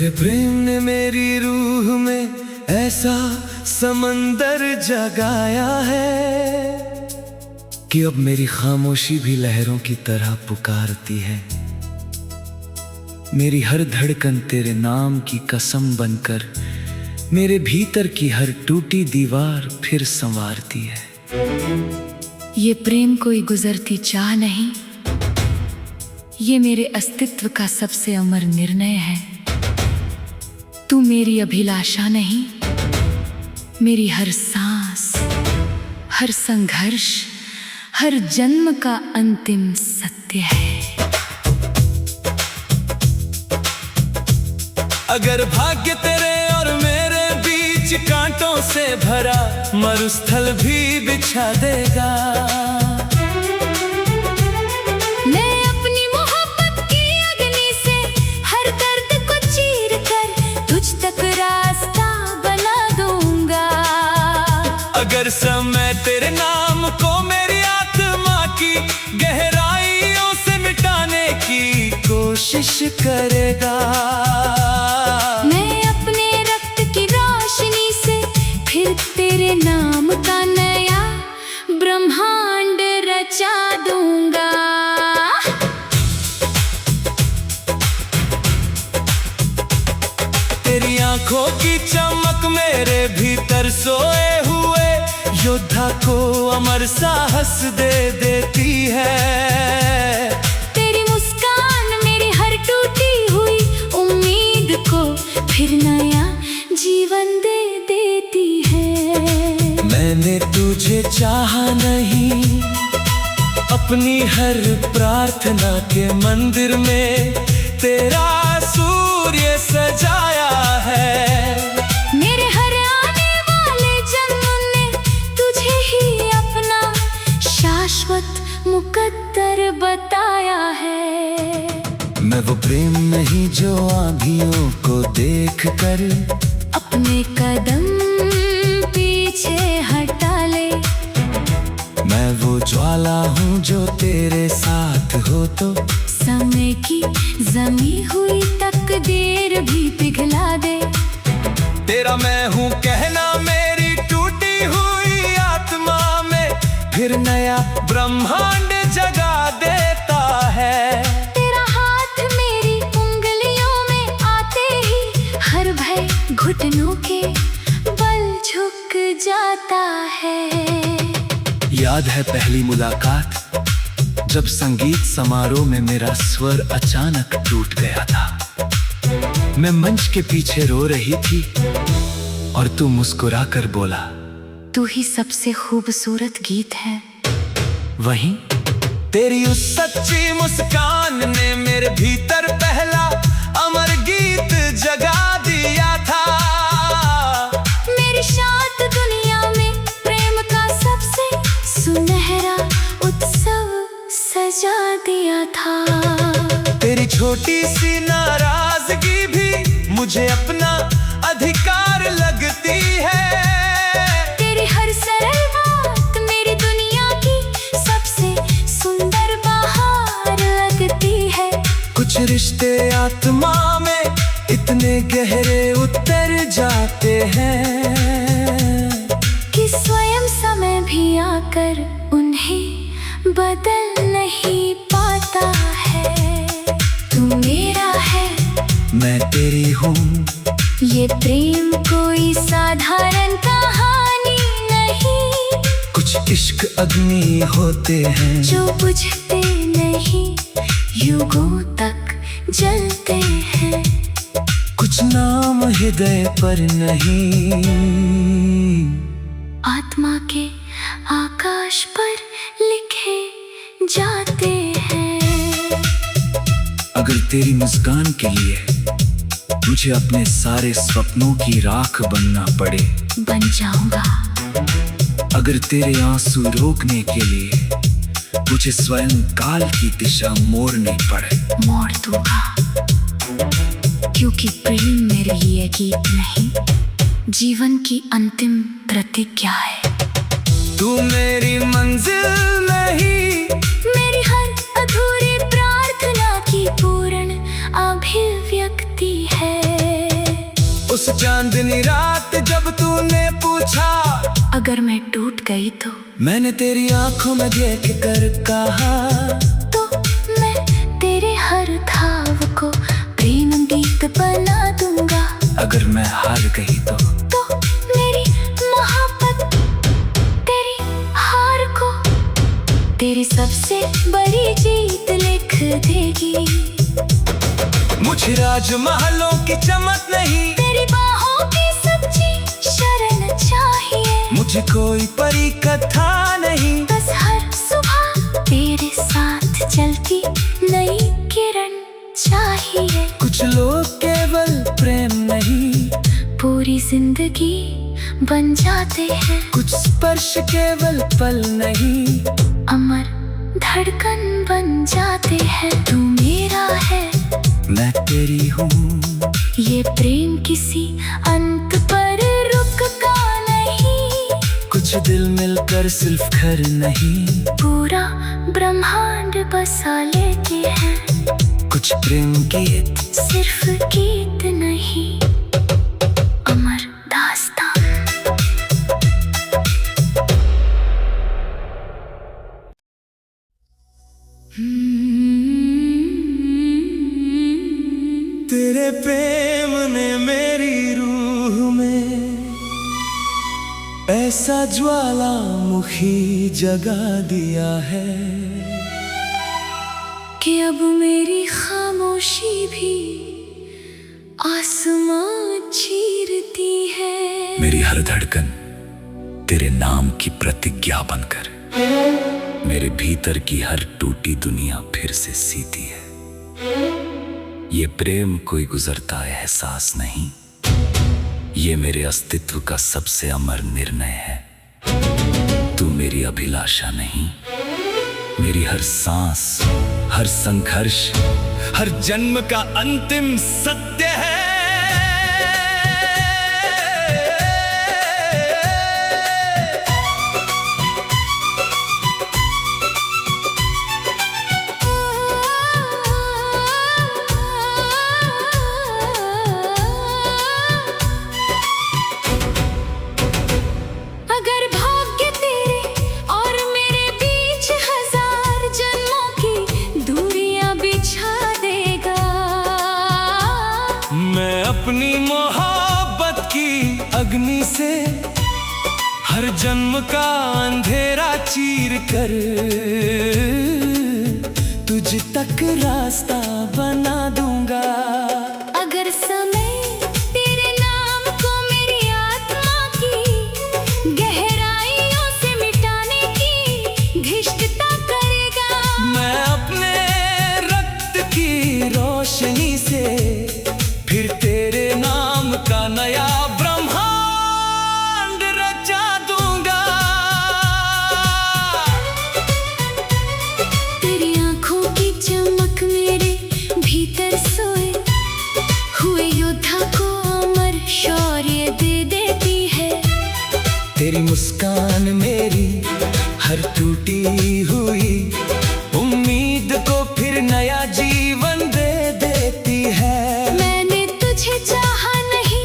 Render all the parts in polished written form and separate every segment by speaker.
Speaker 1: तेरे प्रेम ने मेरी रूह में ऐसा समंदर जगाया है कि अब मेरी खामोशी भी लहरों की तरह पुकारती है। मेरी हर धड़कन तेरे नाम की कसम बनकर मेरे भीतर की हर टूटी दीवार फिर संवारती है।
Speaker 2: ये प्रेम कोई गुजरती चाह नहीं, ये मेरे अस्तित्व का सबसे अमर निर्णय है। तू मेरी अभिलाषा नहीं, मेरी हर सांस, हर संघर्ष, हर जन्म का अंतिम सत्य है।
Speaker 1: अगर भाग्य तेरे और मेरे बीच कांटों से भरा मरुस्थल भी बिछा देगा,
Speaker 2: मैं अपनी मोहब्बत की अग्नि से हर दर्द को चीर कर तुझ तक रास्ता बना दूंगा।
Speaker 1: अगर समय तेरे नाम को मेरी आत्मा की गहराइयों से मिटाने की कोशिश करेगा,
Speaker 2: मैं अपने रक्त की रोशनी से फिर तेरे नाम का नया ब्रह्मांड रचा दूंगा।
Speaker 1: तेरी आंखों की चमक मेरे भीतर सोए हुए योद्धा को अमर साहस दे देती है।
Speaker 2: तेरी मुस्कान मेरी हर टूटी हुई उम्मीद को फिर नया जीवन दे देती है।
Speaker 1: मैंने तुझे चाहा नहीं, अपनी हर प्रार्थना के मंदिर में तेरा सूर्य सजाया है।
Speaker 2: मेरे हर आने वाले जन्म ने तुझे ही अपना शाश्वत मुकद्दर बताया है।
Speaker 1: मैं वो प्रेम नहीं जो आँधियों को देख कर
Speaker 2: अपने कदम पीछे हटा ले,
Speaker 1: मैं वो ज्वाला हूँ जो तेरे साथ हो तो
Speaker 2: समय की जमी हुई तकदीर भी पिघला दे।
Speaker 1: तेरा मैं हूँ कहना मेरी टूटी हुई आत्मा में फिर नया ब्रह्मांड जगा देता है।
Speaker 2: तेरा हाथ मेरी उंगलियों में आते ही हर भय घुटनों के बल झुक जाता है।
Speaker 1: याद है पहली मुलाकात जब संगीत समारोह में मेरा स्वर अचानक टूट गया था। मैं मंच के पीछे रो रही थी और तू मुस्कुरा कर बोला,
Speaker 2: तू ही सबसे खूबसूरत गीत है।
Speaker 1: वहीं तेरी उस सच्ची मुस्कान ने मेरे भीतर पहला अमर गीत जगा दिया था।
Speaker 2: मेरी शांत दुनिया में प्रेम का सबसे सुनहरा उत्सव सजा दिया था।
Speaker 1: तेरी छोटी सी नाराजगी भी मुझे अपना अधिकार लगती है।
Speaker 2: तेरी हर सरल बात मेरी दुनिया की सबसे सुंदर बहार लगती है।
Speaker 1: कुछ रिश्ते आत्मा में इतने गहरे उतर जाते हैं
Speaker 2: कि स्वयं समय भी आकर उन्हें बदल नहीं पाता है। तू मेरा है,
Speaker 1: मैं तेरी हूँ।
Speaker 2: ये प्रेम कोई साधारण कहानी नहीं,
Speaker 1: कुछ इश्क अग्नि होते हैं
Speaker 2: जो बुझते नहीं युगों तक जलते हैं।
Speaker 1: कुछ नाम हृदय पर नहीं,
Speaker 2: आत्मा के आकाश पर लिखे जाते हैं।
Speaker 1: अगर तेरी मुस्कान के लिए मुझे अपने सारे सपनों की राख बनना पड़े,
Speaker 2: बन जाऊंगा।
Speaker 1: अगर तेरे आंसू रोकने के लिए मुझे स्वयं काल की दिशा मोड़नी पड़े,
Speaker 2: मोड़ दूंगा। क्योंकि प्रेम मेरे लिए गीत नहीं, जीवन की अंतिम प्रतिज्ञा है।
Speaker 1: तू मेरी मंजिल नहीं,
Speaker 2: मेरी हर अधूरी प्रार्थना की पूर्ण अभिव्यक्ति है।
Speaker 1: चांदनी रात जब तूने पूछा
Speaker 2: अगर मैं टूट गई तो
Speaker 1: मैंने तेरी आंखों में देख कर कहा
Speaker 2: तो मैं तेरे हर घाव को प्रेम गीत बना दूंगा।
Speaker 1: अगर मैं हार गई तो
Speaker 2: मेरी मोहब्बत तेरी हार को तेरी सबसे बड़ी जीत लिख देगी।
Speaker 1: मुझे राजमहलों की चमक नहीं,
Speaker 2: तेरी बाहों की सच्ची शरण चाहिए।
Speaker 1: मुझे कोई परी कथा नहीं,
Speaker 2: बस हर सुबह तेरे साथ चलती नई किरण चाहिए।
Speaker 1: कुछ लोग केवल प्रेम नहीं
Speaker 2: पूरी जिंदगी बन जाते हैं।
Speaker 1: कुछ स्पर्श केवल पल नहीं
Speaker 2: अमर धड़कन बन जाते हैं। तू मेरा है
Speaker 1: मैं तेरी हूँ,
Speaker 2: ये प्रेम किसी अंत पर रुकता नहीं।
Speaker 1: कुछ दिल मिलकर सिर्फ घर नहीं
Speaker 2: पूरा ब्रह्मांड बसा लेते हैं।
Speaker 1: कुछ प्रेम गीत
Speaker 2: सिर्फ गीत नहीं अमर दास्तां।
Speaker 1: तेरे प्रेम ने मेरी रूह में ऐसा ज्वालामुखी जगा दिया है
Speaker 2: कि अब मेरी खामोशी भी आसमां चीरती है।
Speaker 1: मेरी हर धड़कन तेरे नाम की प्रतिज्ञा बनकर मेरे भीतर की हर टूटी दुनिया फिर से सीती है। ये प्रेम कोई गुजरता एहसास नहीं, ये मेरे अस्तित्व का सबसे अमर निर्णय है। तू मेरी अभिलाषा नहीं, मेरी हर सांस, हर संघर्ष, हर जन्म का अंतिम सत्य है।
Speaker 2: अगर भाग्य तेरे और मेरे बीच हजार जन्मों की दूरियां बिछा देगा,
Speaker 1: मैं अपनी मोहब्बत की अग्नि से हर जन्म का अंधेरा चीर कर तुझ तक रास्ता बना दूंगा।
Speaker 2: अगर समय तेरे नाम को मेरी आत्मा की गहराइयों से मिटाने की घिष्टता करेगा,
Speaker 1: मैं अपने रक्त की रोशनी से फिर तेरे नाम का नया ब्रह्मांड रचा दूंगा।
Speaker 2: तेरी आंखों की चमक मेरे भीतर सोए हुए योद्धा को अमर शौर्य दे देती है।
Speaker 1: तेरी मुस्कान मेरी हर टूटी हुई उम्मीद को फिर नया जीवन दे देती है।
Speaker 2: मैंने तुझे चाहा नहीं,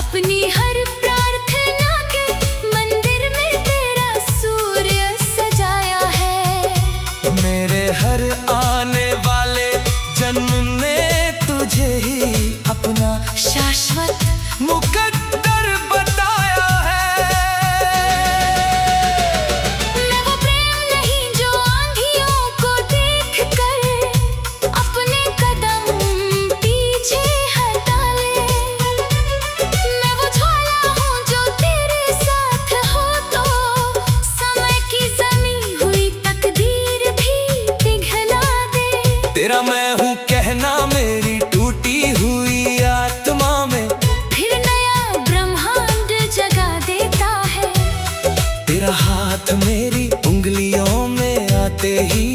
Speaker 2: अपनी हर प्रार्थना के मंदिर में तेरा सूर्य सजाया है।
Speaker 1: मेरे हर आने वाले जन्म ने तुझे ही अपना
Speaker 2: शाश्वत
Speaker 1: मुकद्दर बताया है।
Speaker 2: मैं वो प्रेम नहीं जो आंधियों को देख कर अपने कदम पीछे हटा ले। मैं वो ज्वाला हूँ जो तेरे साथ हो तो समय की जमी हुई तकदीर भी पिघला दे।
Speaker 1: तेरा मैं हूँ कहना मेरी टूटी हुई आत्मा में
Speaker 2: फिर नया ब्रह्मांड जगा देता है।
Speaker 1: तेरा हाथ मेरी उंगलियों में आते ही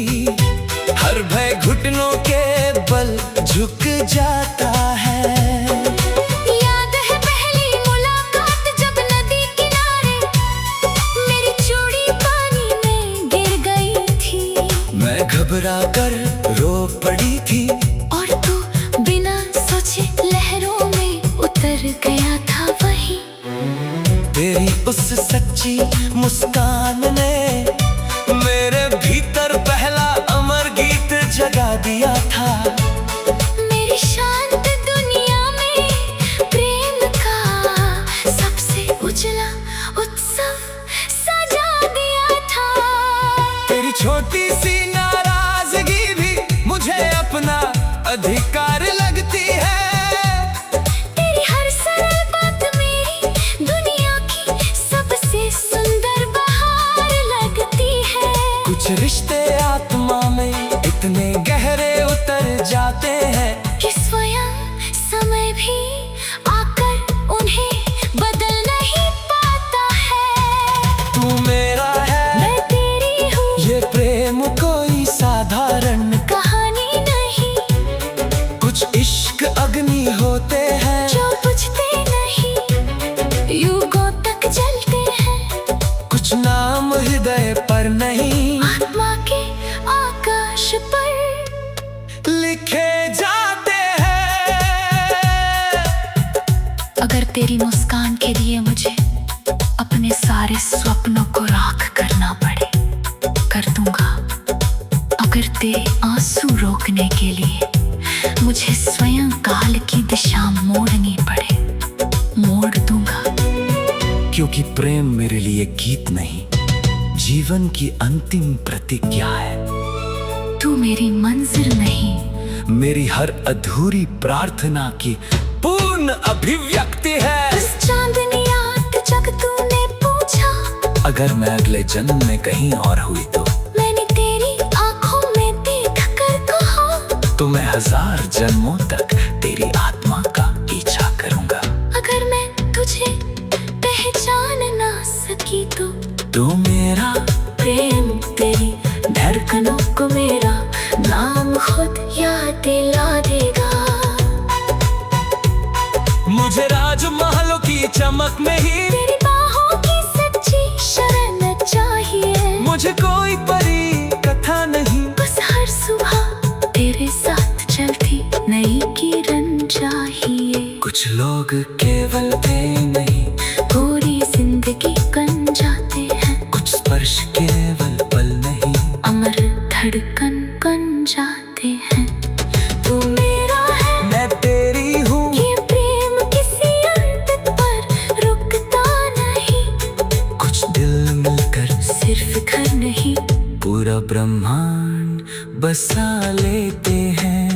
Speaker 1: हर भय घुटनों के बल झुक जाता है।
Speaker 2: याद है पहली मुलाकात जब नदी किनारे मेरी चूड़ी पानी में गिर गई थी।
Speaker 1: मैं घबरा कर रो पड़ी थी
Speaker 2: और तू बिना सोचे लहरों में उतर कर गया था वही।
Speaker 1: तेरी उस सच्ची मुस्कान ने मेरे भीतर पहला अमर गीत जगा दिया था।
Speaker 2: मेरी शांत दुनिया में प्रेम का सबसे उजला उत्सव सजा दिया था।
Speaker 1: तेरी छोटी सी नाराजगी भी मुझे अपना अधिकार लगती है।
Speaker 2: तेरी हर सरल बात मेरी दुनिया की सबसे सुंदर बहार लगती है।
Speaker 1: कुछ रिश्ते आत्मा में इतने गहरे उतर जाते हैं
Speaker 2: कि स्वयं समय भी आकर उन्हें बदल नहीं पाता है।
Speaker 1: तू मेरा है,
Speaker 2: मैं तेरी हूँ,
Speaker 1: ये प्रेम कोई साधारण
Speaker 2: कहानी नहीं।
Speaker 1: कुछ इश्क अग्नि होते हैं
Speaker 2: जो बुझते नहीं, युगों तक जलते हैं।
Speaker 1: कुछ नाम हृदय पर नहीं,
Speaker 2: आत्मा के आकाश पर
Speaker 1: लिखे जाते हैं।
Speaker 2: अगर तेरी मुस्कान के लिए मुझे अपने सारे स्वप्नों को राख करना पड़े, कर दूंगा। अगर तेरे आंसू रोकने के लिए मुझे स्वयं काल की दिशा मोड़नी पड़े, मोड़ दूंगा।
Speaker 1: क्योंकि प्रेम मेरे लिए गीत नहीं, जीवन की अंतिम प्रतिज्ञा है।
Speaker 2: तू मेरी मंजिल नहीं,
Speaker 1: मेरी हर अधूरी प्रार्थना की पूर्ण अभिव्यक्ति है।
Speaker 2: उस चांदनी रात जब तूने पूछा
Speaker 1: अगर मैं अगले जन्म में कहीं और हुई तो
Speaker 2: मैंने तेरी आंखों में देख कर कहा,
Speaker 1: तो मैं 1000 जन्मों तक तेरी आत्मा का पीछा करूंगा।
Speaker 2: अगर मैं तुझे पहचान ना सकी तो
Speaker 1: मेरा
Speaker 2: प्रेम तेरी धड़कनों को मेरा नाम खुद याद दिला देगा।
Speaker 1: मुझे राजमहलों की चमक में ही
Speaker 2: तेरी बाहों की सच्ची शरण चाहिए।
Speaker 1: मुझे कोई परी कथा नहीं,
Speaker 2: बस हर सुबह तेरे साथ चलती नई किरण चाहिए।
Speaker 1: कुछ लोग केवल प्रेम नहीं,
Speaker 2: पूरी जिंदगी बन जाते हैं।
Speaker 1: कुछ स्पर्श केवल पल नहीं,
Speaker 2: अमर धड़कन बन जाते हैं। तू मेरा है,
Speaker 1: मैं तेरी हूँ,
Speaker 2: ये प्रेम किसी अंत पर रुकता नहीं।
Speaker 1: कुछ दिल मिलकर
Speaker 2: सिर्फ घर नहीं,
Speaker 1: पूरा ब्रह्मांड बसा लेते हैं।